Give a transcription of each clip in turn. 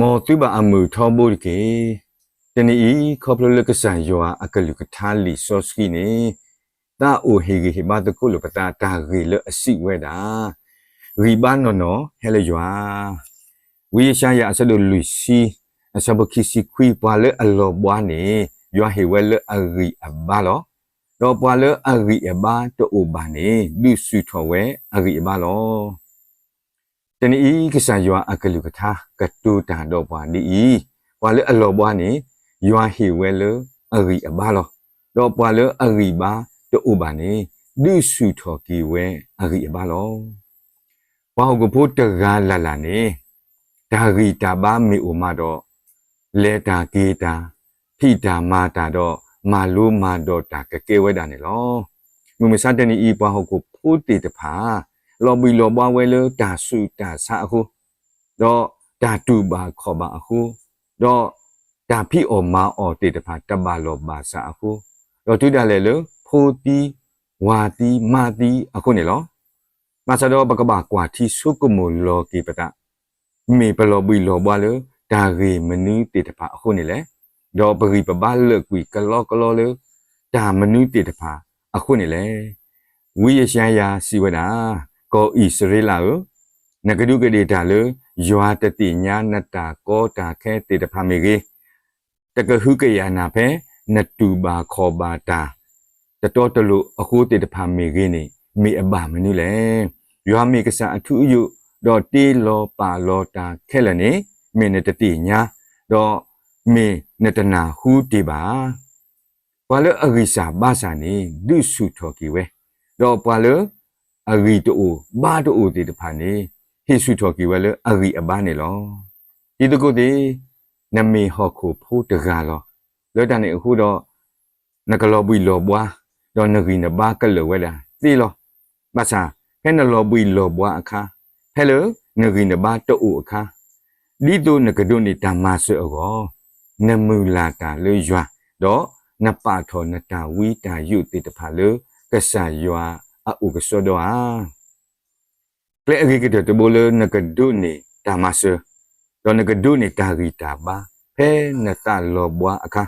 မောတိဘာအမှုထောဘိုကေတနီခေါပလလကဆန်ယောအကလုကထားလီစောစကီနေတာအိုဟေဂီဟေဘာတကုလပတာတာဂီလအစီဝဲတာရီဘာနော်နော်ဟဲလေယွာဝီရှာယာဆဒလူစီအစဘခိစီခွီပါလေအလောဘွားနေယွာဟေဝဲလအရီအဘာလောတော့ပွာလေအရီအဘာတိုအိုဘာနေလူစုထော်ဝဲအရီအဘာလောတနီကဆန်ယောအကလုကထားကတူတာတော့ပွားနီပွာလေအလောဘွားနေယွာဟေဝဲလအရီအဘာလောတော့ပွာလေအရီဘာတိုဘာနေလူစုထော်ကီဝဲအရီအဘာလောဘာဟုတ်ကဖို့တကားလာလာနေဒါရီတာဘာမီအိုမတော့လေတာကေတာဖိတာမာတာတော့မာလိုမာတော့တာကကေဝဲတာနေလောငုံမစတဲ့နီဘာဟုတ်ကဖို့တေတဖာလော်ဘီလော်ဘဝဲလတာစုတာစာအခုတော့တာတူဘာခေါ်ပါအခုတော့တာဖိအော်မာအော်တေတဖာတဘာလော်ဘာစာအခုတော့တူတာလေလဖိုတီဝါတီမာတီအခုနေလောမဆတော့ဘကဘာကွာတီဆုကမိုလောကေပတာမေပလောဘီလောဘလေဒါရီမနူးတေတဖာအခုနေလေတော့ပရိပဘာလကွီကလောကလောလေဒါမနူးတေတဖာအခုနေလေဝိယရှာယာစီဝဒာကောဣစရေလာနဂဒုကဒေတာလေယွာတတိညာနတာကောတာခဲတေတဖာမေကေတကဟုကယနာဖဲနတူဘာခောဘာတာတတော်တလူအခုတေတဖာမေကေနေမေအဘာမနုလေယွာမေကဆာအထုယုတော့တေလောပါလောတာခဲလနေမေနတတိညာတော့မေနတနာဟူတေပါဘာလအရိစာဘာစာနေဒုစုထော်ကီဝဲတော့ဘာလအရိတိုဘာတိုတေတဖာနေဟိစုထော်ကီဝဲလအရိအဘာနေလောဒီတကုတေနမေဟောခုဖိုးတကားလောလောတန်နေအခုတော့နကလောဘီလောဘွားတော့နဂီနဘာကလောဝဲလာသိလောမဆာဖဲနလောဘီလောဘွားအခါဟဲလိုနဂီနဘာတိုအခါဒီတိုနကဒုန်တာမဆွေအောနမူလာတာလေယွာတော့နပါထောနတာဝီတာယုတေတဖာလေကဆာယွာအုကစောတော့ကလေအဂိကတဘလနကဒုန်တာမဆွေတော့နကဒုန်တာဂီတာဘာဖဲနတာလောဘွားအခါ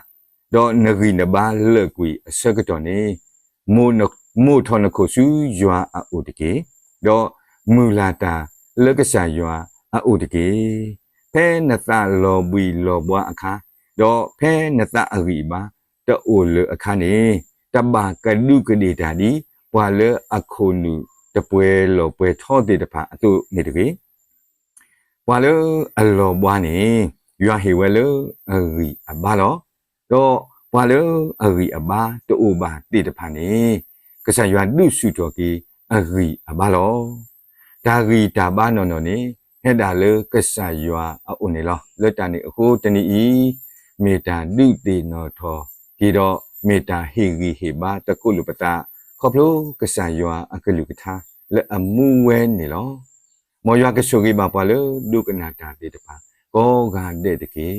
တော့နဂီနဘာလေကွီအစကတော့နေမိုထောနခုစုယွာအုတကေတော့မူလာတာလကဆာယွာအုတကေဖဲနတာလောဘီလောဘွားအခါတော့ဖဲနတာအဂီဘာတိုလအခါနေတဘာကဒုကဒေတာဒီပွာလေအခုနုတပွဲလောပွဲထောတေတဖာအတုနေတကေပွာလေအလောဘွားနေယွာဟေဝဲလေအဂီအဘာလောတော့ပွာလေအဂီအဘာတိုဘာတေတဖာနေကဆာယွာဒုစုတော်ကီအဂီအဘာလောဒါဂီတာဘာနော်နော်နေဟဲ့ဒါလေကဆာယွာအုန်နေလောလက်တန်နေအခုတနီဤမေတာဒုတေနော်ထောဒီတော့မေတာဟေဂီဟေဘာတကုလပတာခေါပလိုကဆာယွာအကလုကထာလက်အမှုဝဲနေလောမောယွာကဆုဂီဘာပါလေဒုကနာတာတေတပါကောဂါတဲ့တကေ